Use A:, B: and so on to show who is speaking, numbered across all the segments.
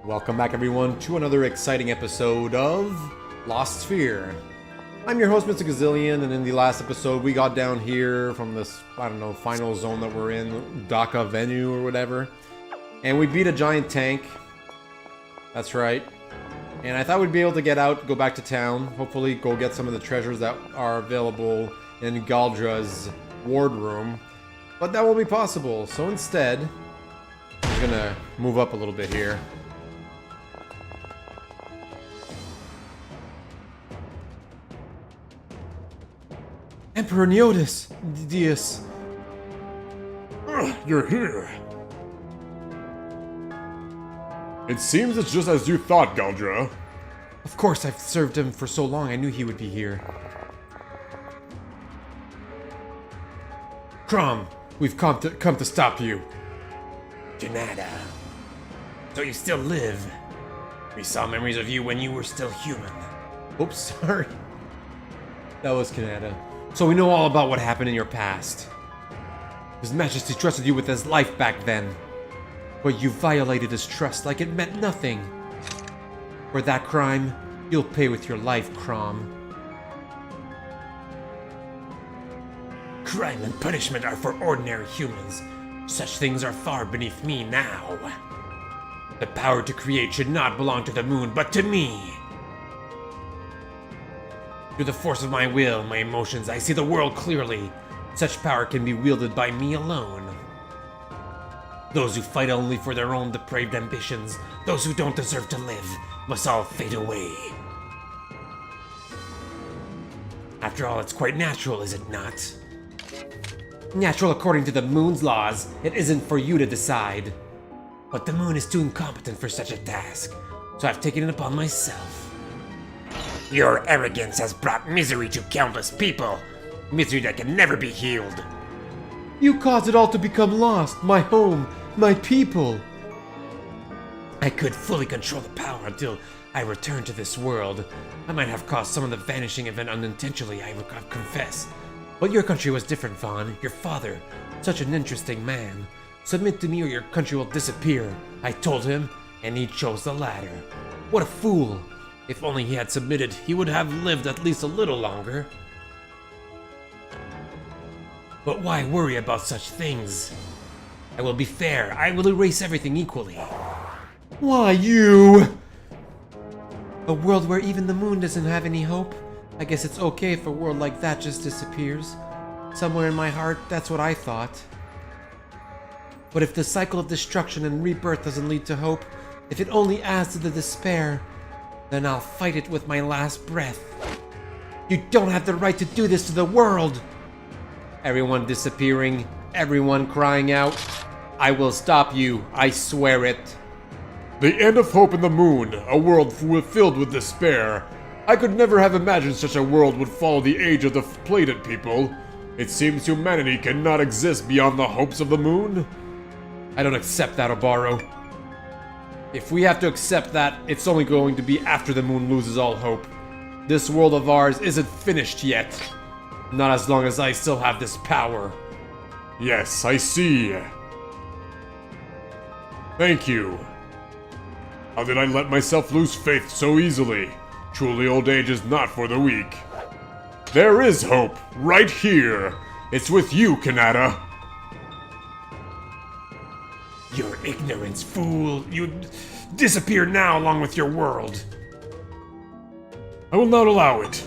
A: Welcome back everyone to another exciting episode of Lost Sphear. I'm your host Mr. Gazillion, and in the last episode we got down here from this, final zone that we're in, Dhaka Venue or whatever. And we beat a giant tank. That's right. And I thought we'd be able to get out, go back to town, hopefully go get some of the treasures that are available in Galdra's ward room. But that won't be possible, so instead, I'm gonna move up a little bit here. Emperor Neotis! Dias.
B: You're here. It seems it's just as you thought, Galdra.
A: Of course, I've served him for so long, I knew he would be here. Krom, we've come to stop you.
C: Kanata. So you still live. We saw memories of you when you were still human.
A: Oops, sorry. That was Kanata. So we know all about what happened in your past. His Majesty trusted you with his life back then. But you violated his trust like it meant nothing. For that crime, you'll pay with your life, Krom.
C: Crime and punishment are for ordinary humans. Such things are far beneath me now. The power to create should not belong to the moon, but to me. Through the force of my will, my emotions, I see the world clearly. Such power can be wielded by me alone. Those who fight only for their own depraved ambitions, those who don't deserve to live, must all fade away. After all, it's quite natural, is it not? Natural according to the moon's laws. It isn't for you to decide. But the moon is too incompetent for such a task, so I've taken it upon myself. Your arrogance has brought misery to countless people. Misery that can never be healed.
A: You caused it all to become lost. My home, my people.
C: I could fully control the power until I returned to this world. I might have caused some of the vanishing event unintentionally, I confess. But your country was different, Vaughn. Your father, such an interesting man. Submit to me or your country will disappear. I told him, and he chose the latter. What a fool. If only he had submitted, he would have lived at least a little longer. But why worry about such things? I will be fair. I will erase everything equally.
A: Why you? A world where even the moon doesn't have any hope? I guess it's okay if a world like that just disappears. Somewhere in my heart, that's what I thought. But if the cycle of destruction and rebirth doesn't lead to hope, if it only adds to the despair, then I'll fight it with my last breath. You don't have the right to do this to the world! Everyone disappearing, everyone crying out. I will stop you, I swear it.
B: The end of hope in the moon, a world filled with despair. I could never have imagined such a world would follow the age of the plated people. It seems humanity cannot exist beyond the hopes of the moon.
A: I don't accept that, Obaro. If we have to accept that, it's only going to be after the moon loses all hope. This world of ours isn't finished yet. Not as long as I still have this power.
B: Yes, I see. Thank you. How did I let myself lose faith so easily? Truly, old age is not for the weak. There is hope, right here. It's with you, Kanata.
C: Your ignorance, fool. You disappear now along with your world.
B: I will not allow it.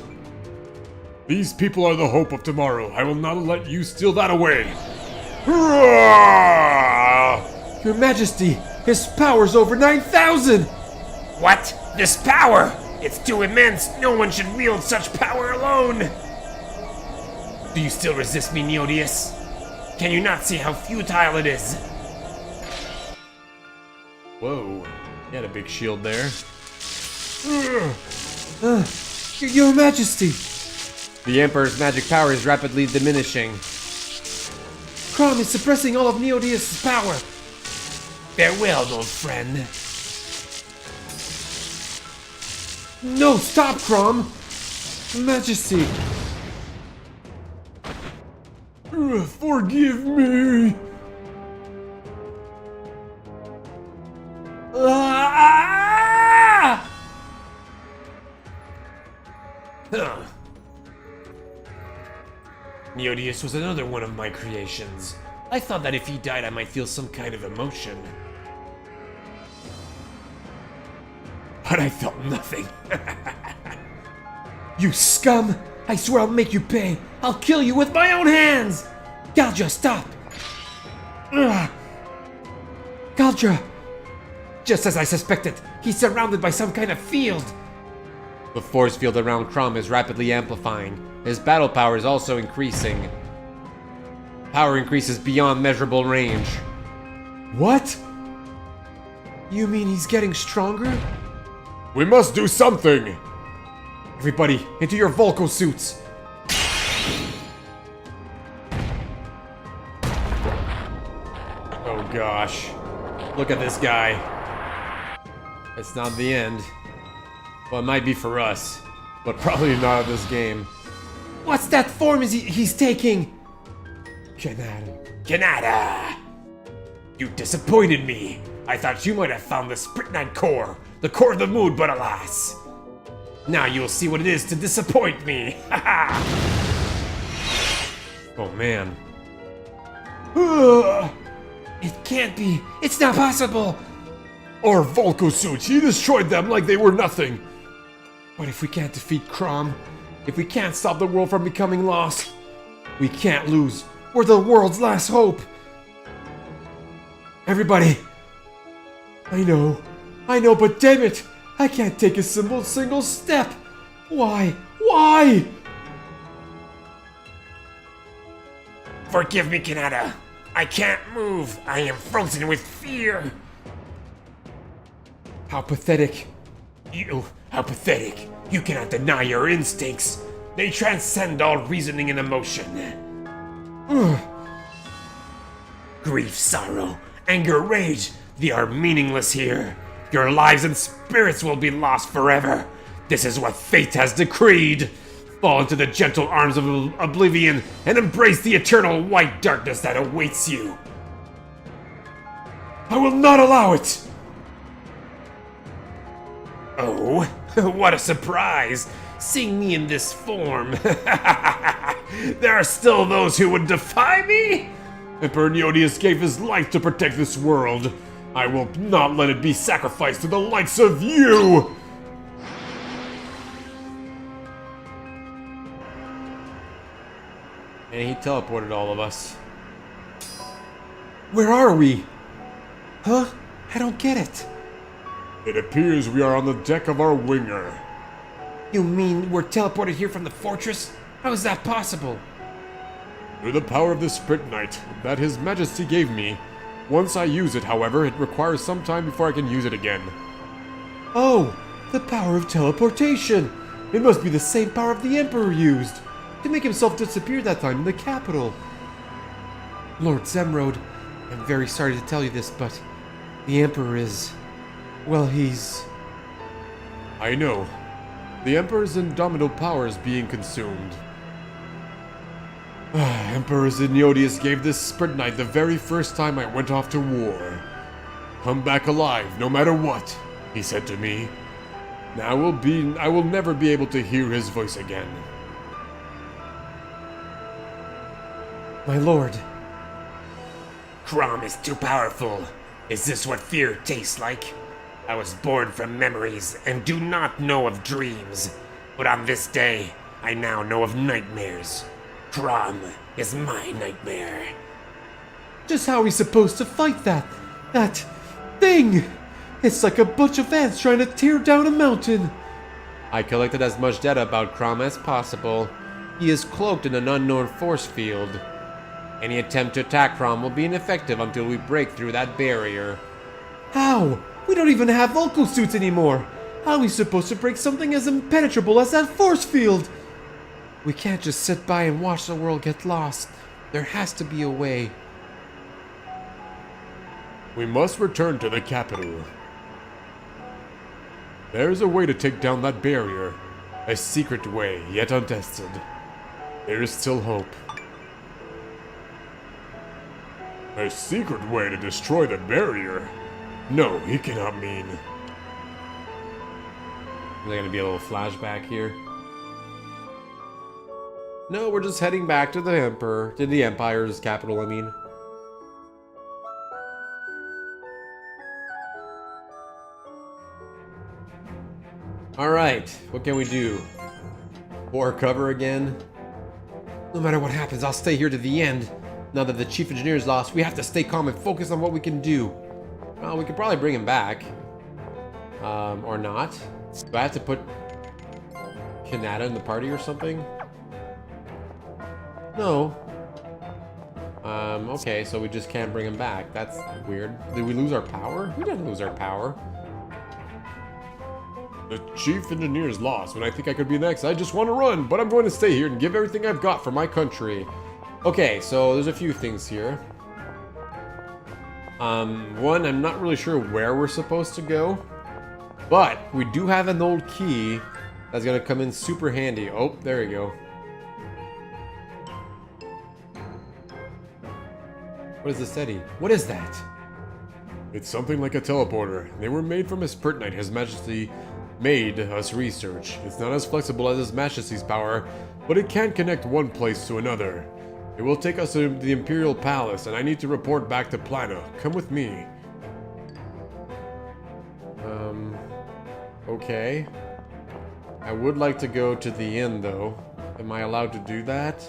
B: These people are the hope of tomorrow. I will not let you steal that away. Hurrah!
A: Your Majesty, his power's over 9,000!
C: What? This power? It's too immense. No one should wield such power alone. Do you still resist me, Neotis? Can you not see how futile it is?
A: Whoa, he had a big shield there. Your Majesty! The Emperor's magic power is rapidly diminishing. Krom is suppressing all of Neotis' power.
C: Farewell, old friend.
A: No, stop, Krom! Majesty!
B: Forgive me!
A: Ah!
C: Huh. Neodius was another one of my creations. I thought that if he died, I might feel some kind of emotion. But I felt nothing.
A: You scum! I swear I'll make you pay! I'll kill you with my own hands! Galdra, stop! Ugh. Galdra! Just as I suspected, he's surrounded by some kind of field! The force field around Krom is rapidly amplifying. His battle power is also increasing. Power increases beyond measurable range. What? You mean he's getting stronger?
B: We must do something!
A: Everybody, into your Volco suits!
C: Oh gosh. Look at this guy. It's not the end. Well, it might be for us, but probably not of this game.
A: What's that form he's taking?
C: Kanata! You disappointed me. I thought you might have found the Spritnite core, the core of the moon, but alas. Now you'll see what it is to disappoint me. Oh man.
A: It can't be. It's not possible.
B: Our Volco suits, he destroyed them like they were nothing.
A: But if we can't defeat Krom, if we can't stop the world from becoming lost, we can't lose. We're the world's last hope. Everybody. I know, but damn it, I can't take a single step. Why?
C: Forgive me, Kanata. I can't move. I am frozen with fear.
A: How pathetic.
C: How pathetic. You cannot deny your instincts. They transcend all reasoning and emotion. Grief, sorrow, anger, rage, they are meaningless here. Your lives and spirits will be lost forever. This is what fate has decreed. Fall into the gentle arms of oblivion and embrace the eternal white darkness that awaits you.
A: I will not allow it!
C: Oh, what a surprise! Seeing me in this form. There are still those who would defy me?
B: Emperor Neodius gave his life to protect this world. I will not let it be sacrificed to the likes of you!
C: And he teleported all of us.
A: Where are we? Huh? I don't get it.
B: It appears we are on the deck of our winger.
A: You mean we're teleported here from the fortress? How is that possible?
B: Through the power of the Spritnite that His Majesty gave me. Once I use it, however, it requires some time before I can use it again.
A: Oh, the power of teleportation! It must be the same power the Emperor used to make himself disappear that time in the capital. Lord Zemrod, I'm very sorry to tell you this, but the Emperor is... well, he's...
B: I know. The Emperor's indomitable power is being consumed. Emperor Zenodius gave this Spritnite the very first time I went off to war. Come back alive, no matter what, he said to me. Now I will never be able to hear his voice again.
A: My lord.
C: Krom is too powerful. Is this what fear tastes like? I was born from memories and do not know of dreams. But on this day, I now know of nightmares. Krom is my nightmare.
A: Just how are we supposed to fight that thing? It's like a bunch of ants trying to tear down a mountain. I collected as much data about Krom as possible. He is cloaked in an unknown force field. Any attempt to attack Krom will be ineffective until we break through that barrier. How? We don't even have vocal suits anymore. How are we supposed to break something as impenetrable as that force field? We can't just sit by and watch the world get lost. There has to be a way.
B: We must return to the capital. There is a way to take down that barrier. A secret way, yet untested. There is still hope. A secret way to destroy the barrier? No, he cannot mean.
C: Is there gonna be a little flashback here?
A: No, we're just heading back to the Emperor. To the Empire's capital, I mean. Alright, what can we do? Pour cover again? No matter what happens, I'll stay here to the end. Now that the chief engineer's lost, we have to stay calm and focus on what we can do. Well, we could probably bring him back. Or not. Do I have to put Kanata in the party or something? No. Okay, so we just can't bring him back. That's weird. Did we lose our power? We didn't lose our power.
B: The chief engineer is lost. When I think I could be next, I just want to run, but I'm going to stay here and give everything I've got for my country.
A: Okay, so there's a few things here. One, I'm not really sure where we're supposed to go, but we do have an old key that's gonna come in super handy. Oh, there we go. What is this, Eddie? What is that?
B: It's something like a teleporter. They were made from a Spritnite His Majesty made us research. It's not as flexible as His Majesty's power, but it can connect one place to another. It will take us to the Imperial Palace, and I need to report back to Plano. Come with me.
A: Okay. I would like to go to the inn, though. Am I allowed to do that?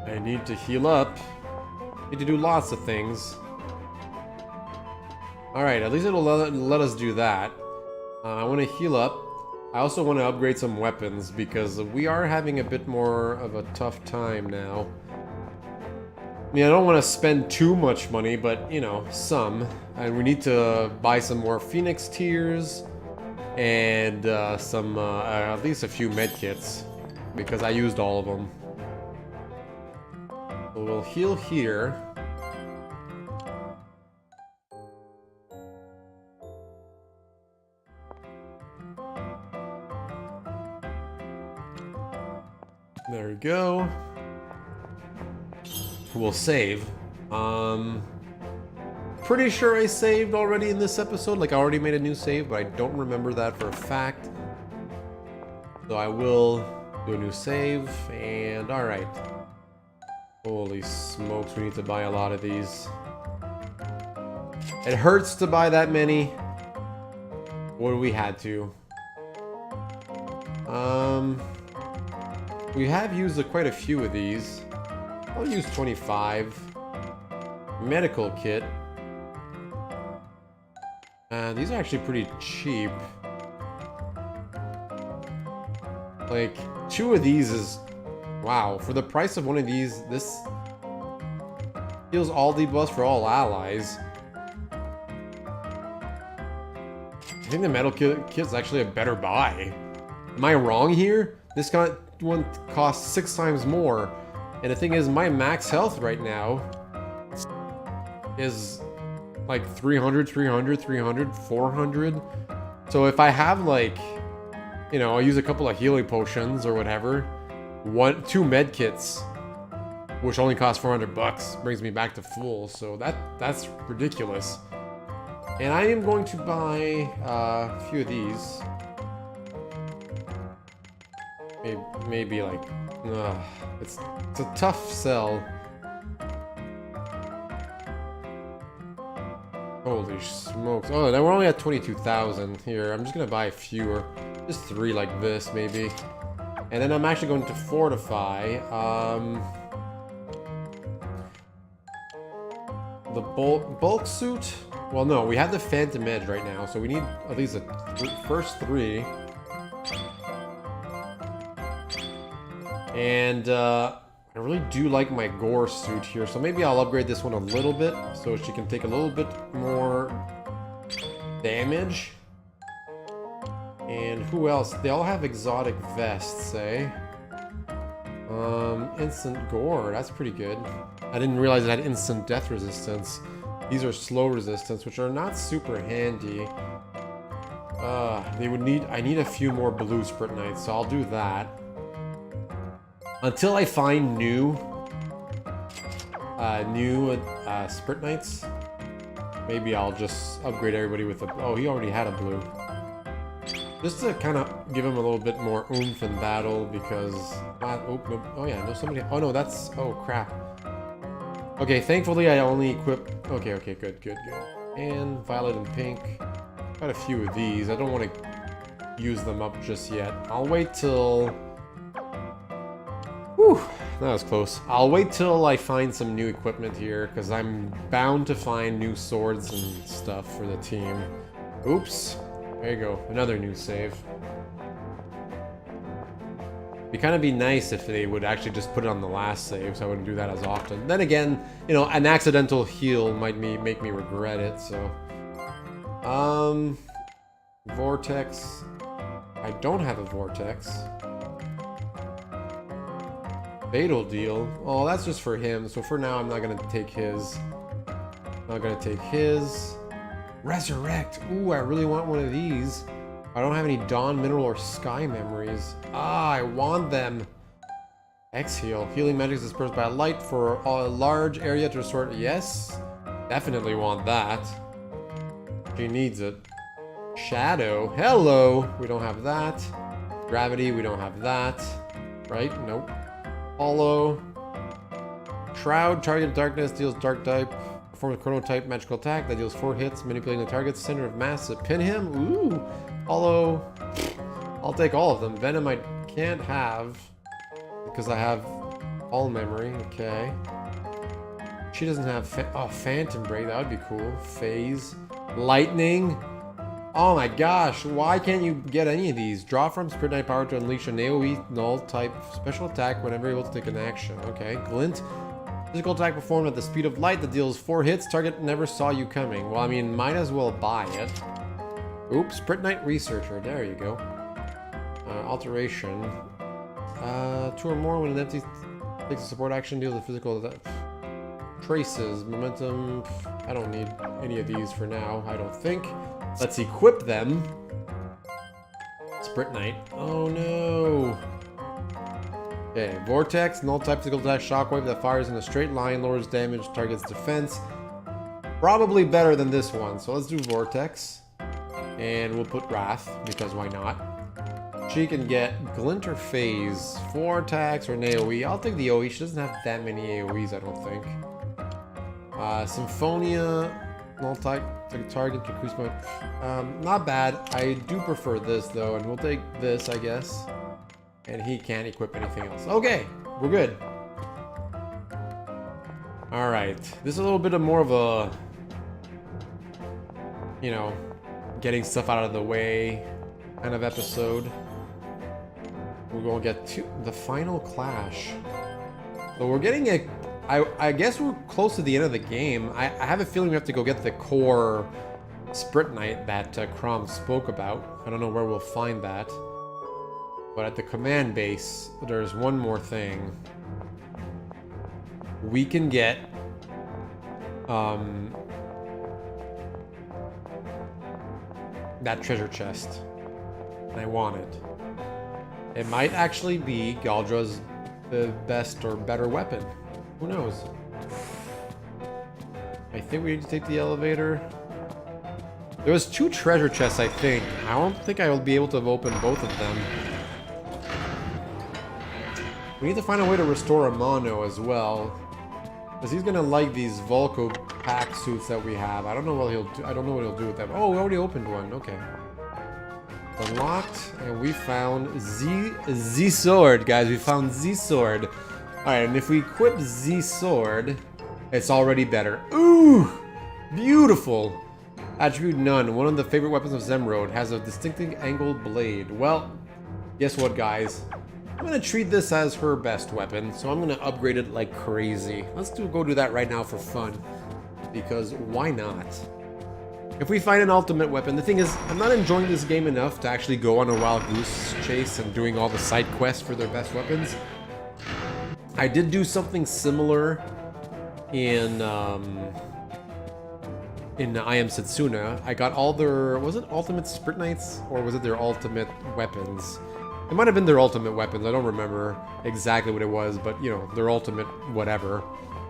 A: I need to heal up. Need to do lots of things. Alright, at least it'll let us do that. I want to heal up. I also want to upgrade some weapons because we are having a bit more of a tough time now. I mean, I don't want to spend too much money, but, you know, some. And we need to buy some more Phoenix Tears and some, at least a few medkits because I used all of them. So we'll heal here. There we go. We'll save. Pretty sure I saved already in this episode. Like, I already made a new save, but I don't remember that for a fact. So I will do a new save, and alright. Holy smokes, we need to buy a lot of these. It hurts to buy that many. What we had to. We have used quite a few of these. I'll use 25. Medical kit. These are actually pretty cheap. Like, 2 of these is... Wow, for the price of one of these, this heals all debuffs for all allies. I think the metal kit's actually a better buy. Am I wrong here? This one costs 6 times more. And the thing is, my max health right now is like 300, 300, 300, 400. So if I have, like, you know, I'll use a couple of healing potions or whatever. 2 med kits, which only cost 400 bucks, brings me back to full. So that's ridiculous. And I am going to buy a few of these. Maybe like, it's a tough sell. Holy smokes! Oh, now we're only at 22,000 here. I'm just gonna buy fewer, just 3 like this maybe. And then I'm actually going to fortify the bulk suit. Well, no, we have the Phantom Edge right now, so we need at least the first 3. And I really do like my Gore suit here, so maybe I'll upgrade this one a little bit so she can take a little bit more damage. And who else? They all have exotic vests, eh? Instant Gore, that's pretty good. I didn't realize it had instant death resistance. These are slow resistance, which are not super handy. I need a few more blue Spritnites, so I'll do that. Until I find new Spritnites, maybe I'll just upgrade everybody with a... Oh, he already had a blue. Just to kind of give him a little bit more oomph in battle because... oh, no, oh yeah, no, somebody... Oh no, that's... Oh, crap. Okay, thankfully I only equip... Okay, okay, good, good, good. And violet and pink. Got a few of these. I don't want to use them up just yet. I'll wait till... Whew, that was close. I'll wait till I find some new equipment here, because I'm bound to find new swords and stuff for the team. Oops. There you go. Another new save. It'd kind of be nice if they would actually just put it on the last save, so I wouldn't do that as often. Then again, you know, an accidental heal might make me regret it, so... Vortex. I don't have a Vortex. Fatal deal. Oh, that's just for him, so for now I'm not gonna take his. Not gonna take his. Resurrect. Ooh, I really want one of these. I don't have any Dawn Mineral or Sky Memories. Ah, I want them. Exhale. Healing magic is dispersed by light for a large area to restore. Yes. Definitely want that. She needs it. Shadow. Hello. We don't have that. Gravity. We don't have that. Right? Nope. Hollow. Shroud. Target darkness. Deals dark type. Perform a Chrono type magical attack that deals 4 hits, manipulating the target's center of mass to pin him. Ooh. Hollow. I'll take all of them. Venom I can't have because I have all memory. Okay. She doesn't have Phantom Break. That would be cool. Phase. Lightning. Oh my gosh. Why can't you get any of these? Draw from Spirit Knight power to unleash an AoE null type special attack whenever able to take an action. Okay. Glint. Physical attack performed at the speed of light that deals 4 hits. Target never saw you coming. Well, I mean, might as well buy it. Oops. Spirit Knight Researcher. There you go. Alteration. 2 or more when an empty takes a support action, deals a physical traces. Momentum. I don't need any of these for now, I don't think. Let's equip them. Spirit Knight. Oh no. Okay, Vortex, null type physical attack, shockwave that fires in a straight line, lowers damage, target's defense. Probably better than this one, so let's do Vortex. And we'll put Wrath, because why not? She can get Glint or Phase, 4 attacks or an AoE. I'll take the AoE, she doesn't have that many AoEs, I don't think. Symphonia, null type, take a target to increase my... not bad. I do prefer this though, and we'll take this, I guess. And he can't equip anything else. Okay, we're good. Alright, this is a little bit of more of a... You know, getting stuff out of the way kind of episode. We're gonna get to the final clash. So we're getting a... I guess we're close to the end of the game. I have a feeling we have to go get the core Spirit Knight that Krom spoke about. I don't know where we'll find that. But at the command base, there's one more thing. We can get... that treasure chest. And I want it. It might actually be Galdra's the best or better weapon. Who knows? I think we need to take the elevator. There was 2 treasure chests, I think. I don't think I will be able to open both of them. We need to find a way to restore Amano as well. Because he's gonna like these Volco pack suits that we have. I don't know what he'll do. I don't know what he'll do with them. Oh, we already opened one. Okay. Unlocked, and we found Z sword, guys. We found Z sword. Alright, and if we equip Z sword, it's already better. Ooh! Beautiful! Attribute none. One of the favorite weapons of Zemrod has a distinctive angled blade. Well, guess what, guys? I'm gonna treat this as her best weapon, so I'm gonna upgrade it like crazy. Let's go do that right now for fun. Because why not? If we find an ultimate weapon, the thing is, I'm not enjoying this game enough to actually go on a wild goose chase and doing all the side quests for their best weapons. I did do something similar in I Am Setsuna. I got all their, was it ultimate Spirit Knights or was it their ultimate weapons? It might have been their ultimate weapons. I don't remember exactly what it was, but you know, their ultimate whatever.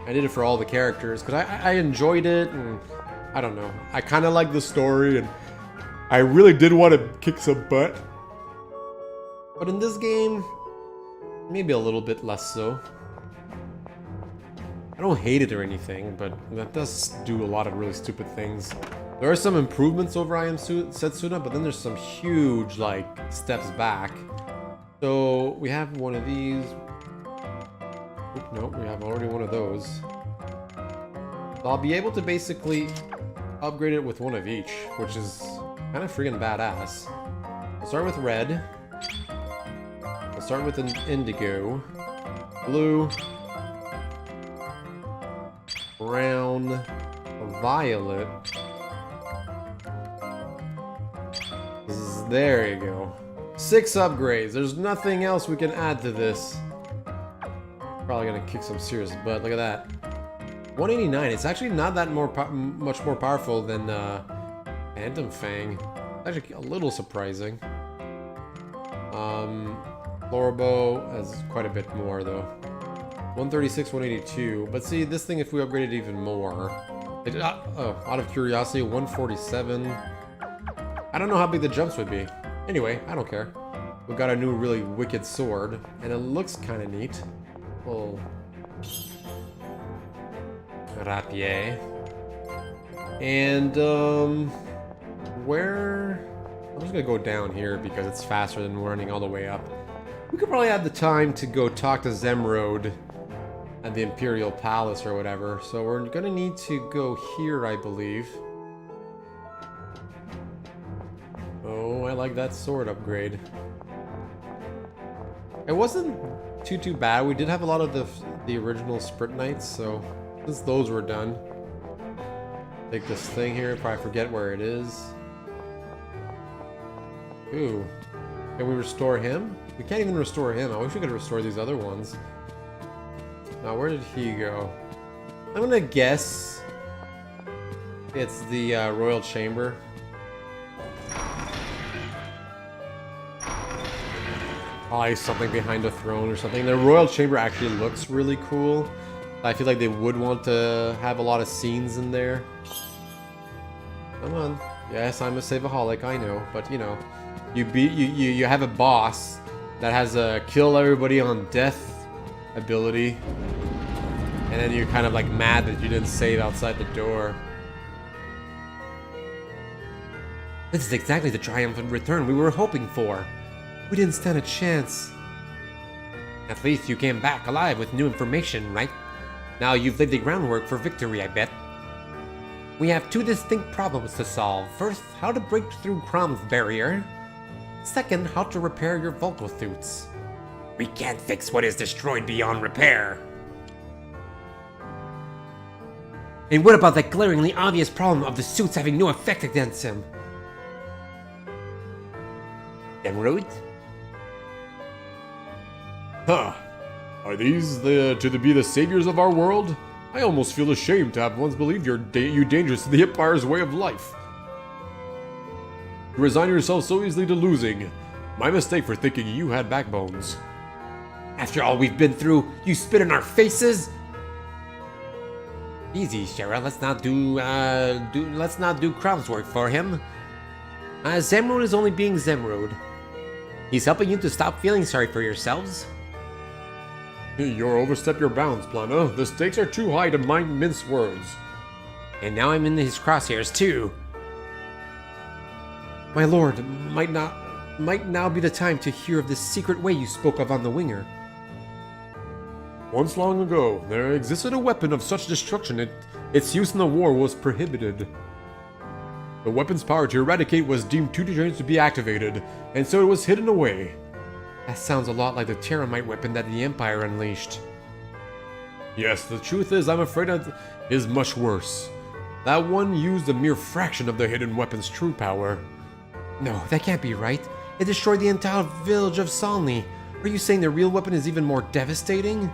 A: I did it for all the characters because I enjoyed it, and I don't know. I kind of like the story, and
B: I really did want to kick some butt.
A: But in this game, maybe a little bit less so. I don't hate it or anything, but that does do a lot of really stupid things. There are some improvements over Am Setsuna, but then there's some huge, like, steps back. So, we have one of these. Oop, no, we have already one of those. So I'll be able to basically upgrade it with one of each, which is kind of freaking badass. I'll start with red. I'll start with an indigo. Blue. Brown. Violet. There you go. 6 upgrades. There's nothing else we can add to this. Probably gonna kick some serious butt. Look at that. 189. It's actually not that much more powerful than Phantom Fang. Actually, a little surprising. Florbo has quite a bit more though. 136, 182. But see, this thing, if we upgrade it even more, out of curiosity, 147. I don't know how big the jumps would be. Anyway, I don't care. We've got a new really wicked sword, and it looks kind of neat. Little rapier. And where? I'm just gonna go down here because it's faster than running all the way up. We could probably have the time to go talk to Zemrode at the Imperial Palace or whatever. So we're gonna need to go here, I believe. Oh, I like that sword upgrade. It wasn't too bad. We did have a lot of the original Sprint Knights, so since those were done, take this thing here if I forget where it is. Ooh, can we restore him? We can't even restore him. I wish we could restore these other ones. Now, where did he go? I'm gonna guess it's the Royal Chamber. Probably something behind a throne or something. The Royal Chamber actually looks really cool. I feel like they would want to have a lot of scenes in there. Come on. Yes, I'm a saveaholic, I know, but you know, you have a boss that has a kill everybody on death ability, and then you're kind of like mad that you didn't save outside the door.
C: This is exactly the triumphant return we were hoping for. We didn't stand a chance. At least you came back alive with new information, right? Now you've laid the groundwork for victory, I bet. We have 2 distinct problems to solve. First, how to break through Krom's barrier. Second, how to repair your vocal suits. We can't fix what is destroyed beyond repair. And what about that glaringly obvious problem of the suits having no effect against him? Emerald?
B: Huh. Are these to be the saviors of our world? I almost feel ashamed to have once believed you dangerous to the Empire's way of life. You resign yourself so easily to losing. My mistake for thinking you had backbones.
C: After all we've been through, you spit in our faces? Easy, Shara. Let's not do Krom's work for him. Zemrode is only being Zemrode. He's helping you to stop feeling sorry for yourselves.
B: You're overstep your bounds, Plana. The stakes are too high to mince words.
C: And now I'm in his crosshairs too.
A: My lord, might now be the time to hear of this secret way you spoke of on the Winger.
B: Once long ago, there existed a weapon of such destruction its use in the war was prohibited. The weapon's power to eradicate was deemed too dangerous to be activated, and so it was hidden away.
A: That sounds a lot like the Terramite weapon that the Empire unleashed.
B: Yes, the truth is, I'm afraid it is much worse. That one used a mere fraction of the hidden weapon's true power.
A: No, that can't be right. It destroyed the entire village of Salni. Are you saying the real weapon is even more devastating?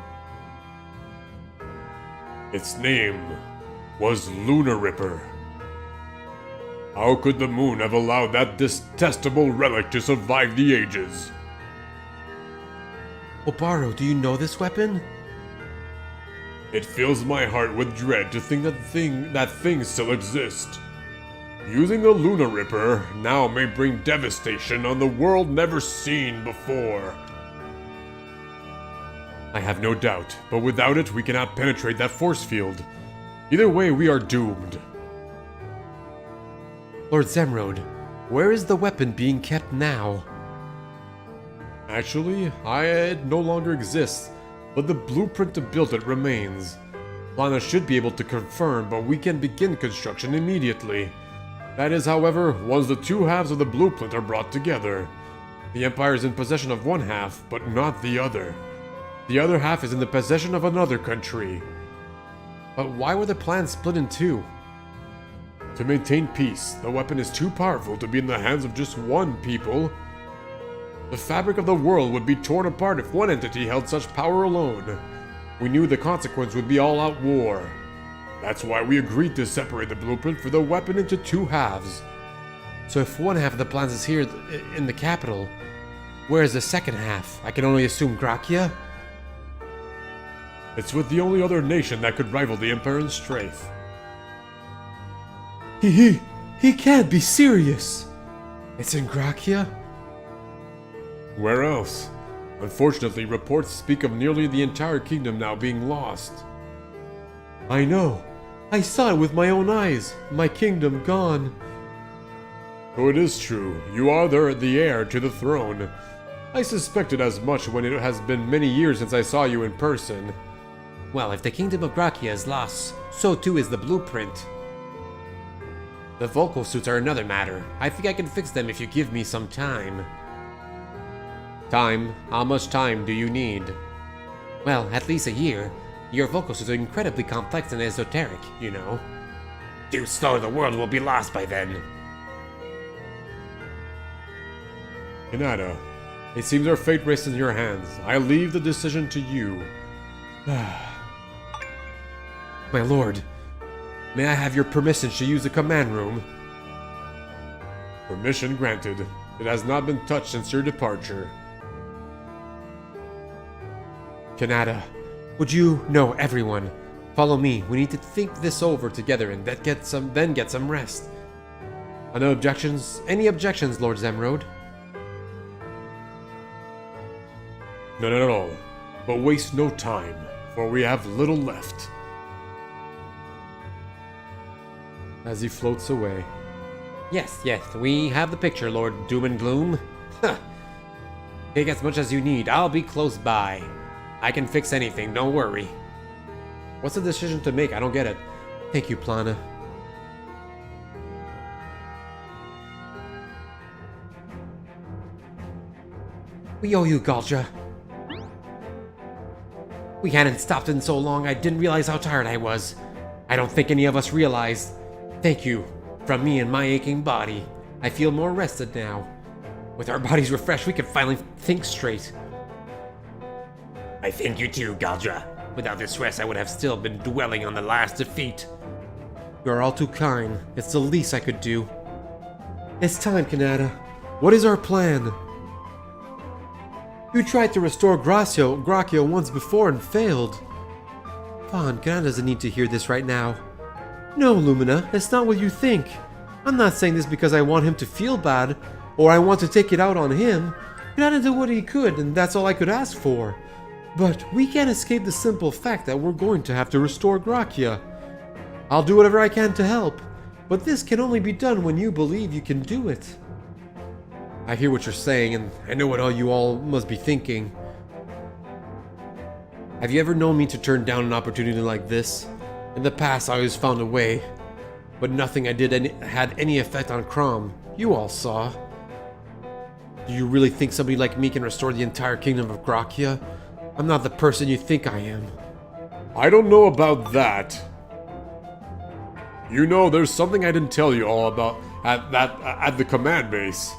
B: Its name was Lunar Ripper. How could the moon have allowed that detestable relic to survive the ages?
A: Obaro, do you know this weapon?
B: It fills my heart with dread to think that thing still exists. Using the Luna Ripper now may bring devastation on the world never seen before. I have no doubt, but without it we cannot penetrate that force field. Either way, we are doomed.
A: Lord Zemrod, where is the weapon being kept now?
B: Actually, it no longer exists, but the blueprint to build it remains. Lana should be able to confirm, but we can begin construction immediately. That is, however, once the two halves of the blueprint are brought together. The Empire is in possession of one half, but not the other. The other half is in the possession of another country.
A: But why were the plans split in two?
B: To maintain peace, the weapon is too powerful to be in the hands of just one people. The fabric of the world would be torn apart if one entity held such power alone. We knew the consequence would be all-out war. That's why we agreed to separate the blueprint for the weapon into two halves.
A: So if one half of the plans is here in the capital, where is the second half? I can only assume Gracia?
B: It's with the only other nation that could rival the Empire in strength.
A: He can't be serious! It's in Gracia?
B: Where else? Unfortunately, reports speak of nearly the entire kingdom now being lost.
A: I know. I saw it with my own eyes. My kingdom gone.
B: Oh, it is true. You are the heir to the throne. I suspected as much when it has been many years since I saw you in person.
C: Well, if the kingdom of Gracia is lost, so too is the blueprint. The vocal suits are another matter. I think I can fix them if you give me some time.
A: Time? How much time do you need?
C: Well, at least a year. Your vocal suits are incredibly complex and esoteric, you know. Too slow, the world will be lost by then.
B: Kanata, it seems our fate rests in your hands. I leave the decision to you.
A: My lord, may I have your permission to use the command room?
B: Permission granted. It has not been touched since your departure.
A: Kanata, would you? No, everyone. Follow me. We need to think this over together and then get some rest. No objections? Any objections, Lord Zemrod?
B: None at all. But waste no time, for we have little left.
A: As he floats away.
C: Yes, we have the picture, Lord Doom and Gloom. Take as much as you need. I'll be close by. I can fix anything, don't worry.
A: What's the decision to make? I don't get it. Thank you, Plana. We owe you, Galja.
C: We hadn't stopped in so long, I didn't realize how tired I was. I don't think any of us realized. Thank you. From me and my aching body. I feel more rested now. With our bodies refreshed, we can finally think straight. I thank you too, Galdra. Without this rest, I would have still been dwelling on the last defeat.
A: You are all too kind. It's the least I could do. It's time, Kanata. What is our plan? You tried to restore Gracia once before and failed. Vaughn, Kanata doesn't need to hear this right now. No, Lumina, it's not what you think. I'm not saying this because I want him to feel bad, or I want to take it out on him. Kanata did what he could, and that's all I could ask for. But we can't escape the simple fact that we're going to have to restore Gracia. I'll do whatever I can to help, but this can only be done when you believe you can do it. I hear what you're saying, and I know what you all must be thinking. Have you ever known me to turn down an opportunity like this? In the past, I always found a way, but nothing I did had any effect on Krom. You all saw. Do you really think somebody like me can restore the entire kingdom of Gracia? I'm not the person you think I am.
B: I don't know about that. You know, there's something I didn't tell you all about at the command base.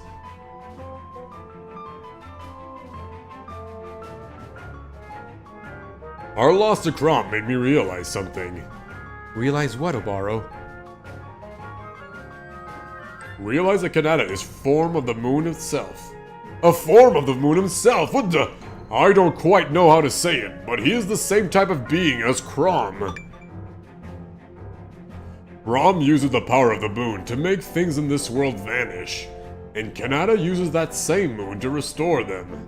B: Our loss to Krom made me realize something.
A: Realize what, Obaro?
B: Realize that Kanata is form of the moon itself. A form of the moon himself? What the? I don't quite know how to say it, but he is the same type of being as Krom. Krom uses the power of the moon to make things in this world vanish, and Kanata uses that same moon to restore them.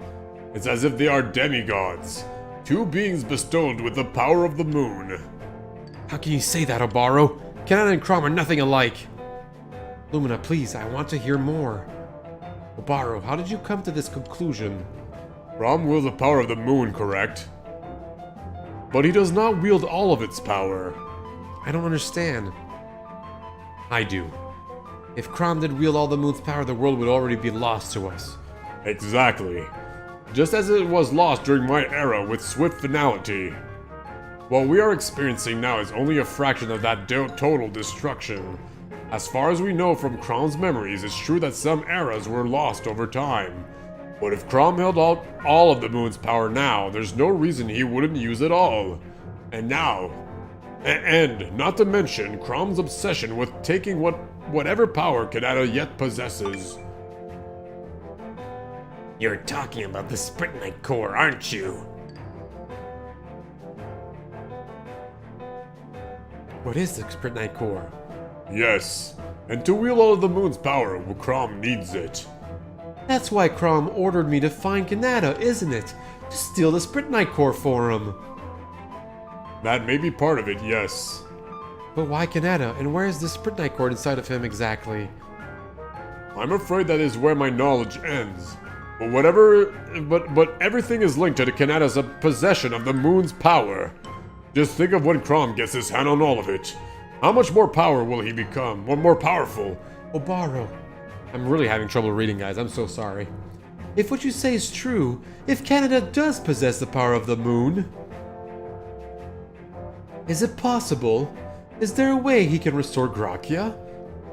B: It's as if they are demigods, two beings bestowed with the power of the moon.
A: How can you say that, Obaro? Kanata and Krom are nothing alike. Lumina, please, I want to hear more. Obaro, how did you come to this conclusion?
B: Krom wields the power of the moon, correct? But he does not wield all of its power.
A: I don't understand. I do. If Krom did wield all the moon's power, the world would already be lost to us.
B: Exactly. Just as it was lost during my era with swift finality. What we are experiencing now is only a fraction of that total destruction. As far as we know from Krom's memories, it's true that some eras were lost over time. But if Krom held out all of the moon's power now, there's no reason he wouldn't use it all. And now... And not to mention Krom's obsession with taking whatever power Kanata yet possesses.
C: You're talking about the Spritnite core, aren't you?
A: What is the Spritnite core?
B: Yes, and to wield all of the moon's power, Krom needs it.
A: That's why Krom ordered me to find Kanata, isn't it? To steal the Spritnite core for him.
B: That may be part of it, yes.
A: But why Kanata, and where is this Spritnite core inside of him exactly?
B: I'm afraid that is where my knowledge ends. But everything is linked to Kanata's possession of the moon's power. Just think of when Krom gets his hand on all of it. How much more power will he become? Or more powerful?
A: Obaro. I'm really having trouble reading, guys. I'm so sorry. If what you say is true, if Kanata does possess the power of the moon, is it possible? Is there a way he can restore Gracia?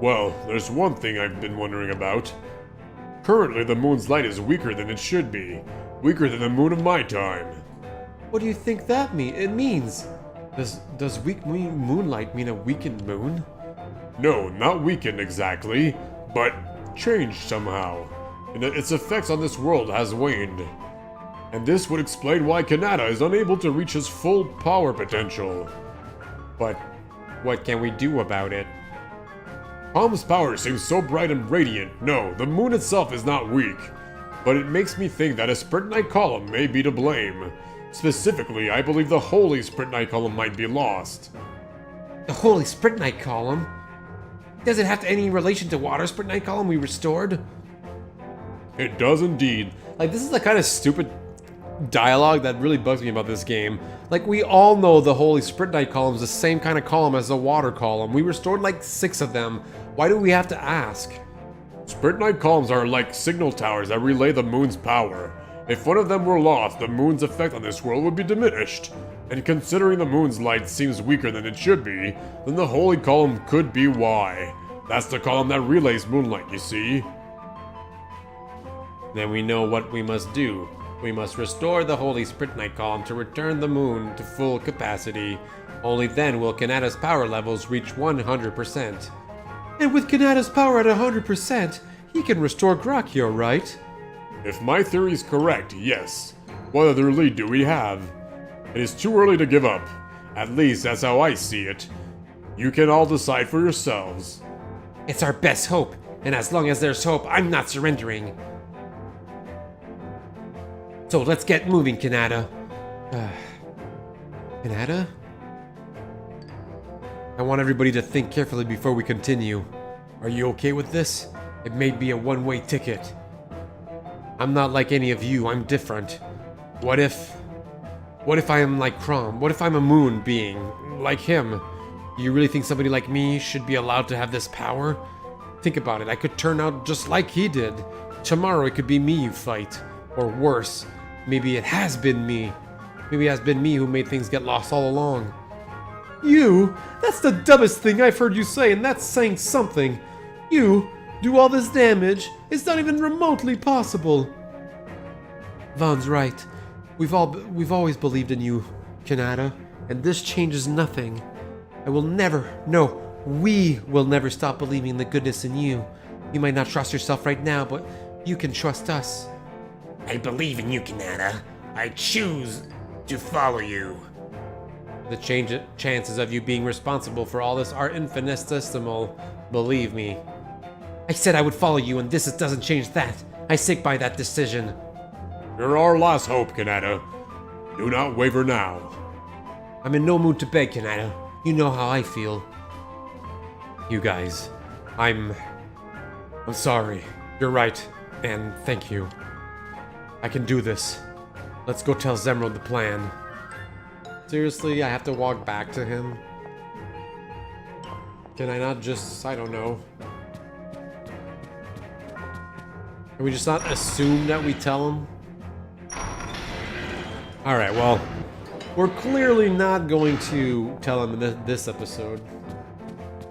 B: Well, there's one thing I've been wondering about. Currently, the moon's light is weaker than it should be. Weaker than the moon of my time.
A: What do you think that means? Does weak moonlight mean a weakened moon?
B: No, not weakened exactly, but changed somehow. And its effects on this world has waned. And this would explain why Kanata is unable to reach his full power potential.
A: But what can we do about it?
B: Krom's power seems so bright and radiant. No, the moon itself is not weak. But it makes me think that a Spritnite column may be to blame. Specifically, I believe the Holy Spritnite column might be lost.
A: The Holy Spritnite column? Does it have any relation to Water Spritnite column we restored?
B: It does indeed.
A: Like, this is the kind of stupid dialogue that really bugs me about this game. Like, we all know the Holy Spritnite column is the same kind of column as the Water column. We restored like 6 of them. Why do we have to ask?
B: Spritnite columns are like signal towers that relay the moon's power. If one of them were lost, the moon's effect on this world would be diminished. And considering the moon's light seems weaker than it should be, then the Holy Column could be why. That's the column that relays moonlight, you see.
A: Then we know what we must do. We must restore the Holy Spritnite column to return the moon to full capacity. Only then will Kanata's power levels reach 100%. And with Kanata's power at 100%, he can restore Gracia, right?
B: If my theory is correct, yes. What other lead do we have? It is too early to give up. At least that's how I see it. You can all decide for yourselves.
A: It's our best hope, and as long as there's hope, I'm not surrendering. So let's get moving, Kanata. Kanata? I want everybody to think carefully before we continue. Are you okay with this? It may be a one-way ticket. I'm not like any of you, I'm different. What if I am like Krom? What if I'm a moon being, like him? Do you really think somebody like me should be allowed to have this power? Think about it, I could turn out just like he did. Tomorrow it could be me you fight. Or worse, maybe it has been me. Maybe it has been me who made things get lost all along. You? That's the dumbest thing I've heard you say, and that's saying something. You do all this damage? It's not even remotely possible. Vaughn's right. We've always believed in you, Kanata, and this changes nothing. We will never stop believing in the goodness in you. You might not trust yourself right now, but you can trust us.
C: I believe in you, Kanata. I choose to follow you. The chances of you being responsible for all this are infinitesimal, believe me. I said I would follow you, and this doesn't change that. I stick by that decision.
B: You're our last hope, Kanata. Do not waver now.
C: I'm in no mood to beg, Kanata. You know how I feel. You guys, I'm sorry. You're right, and thank you. I can do this. Let's go tell Zemrod the plan.
A: Seriously, I have to walk back to him? Can I not just, I don't know. Can we just not assume that we tell him? Alright, well, we're clearly not going to tell him in this episode.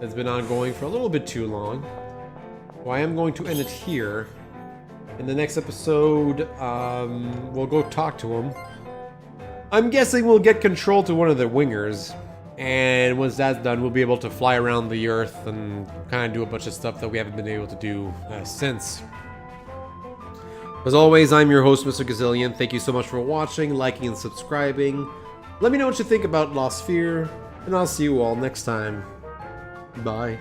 A: It's been ongoing for a little bit too long. So I am going to end it here. In the next episode, we'll go talk to him. I'm guessing we'll get control to one of the wingers. And once that's done, we'll be able to fly around the Earth and kind of do a bunch of stuff that we haven't been able to do since. As always, I'm your host, Mr. Gazillion. Thank you so much for watching, liking, and subscribing. Let me know what you think about Lost Sphear, and I'll see you all next time. Bye.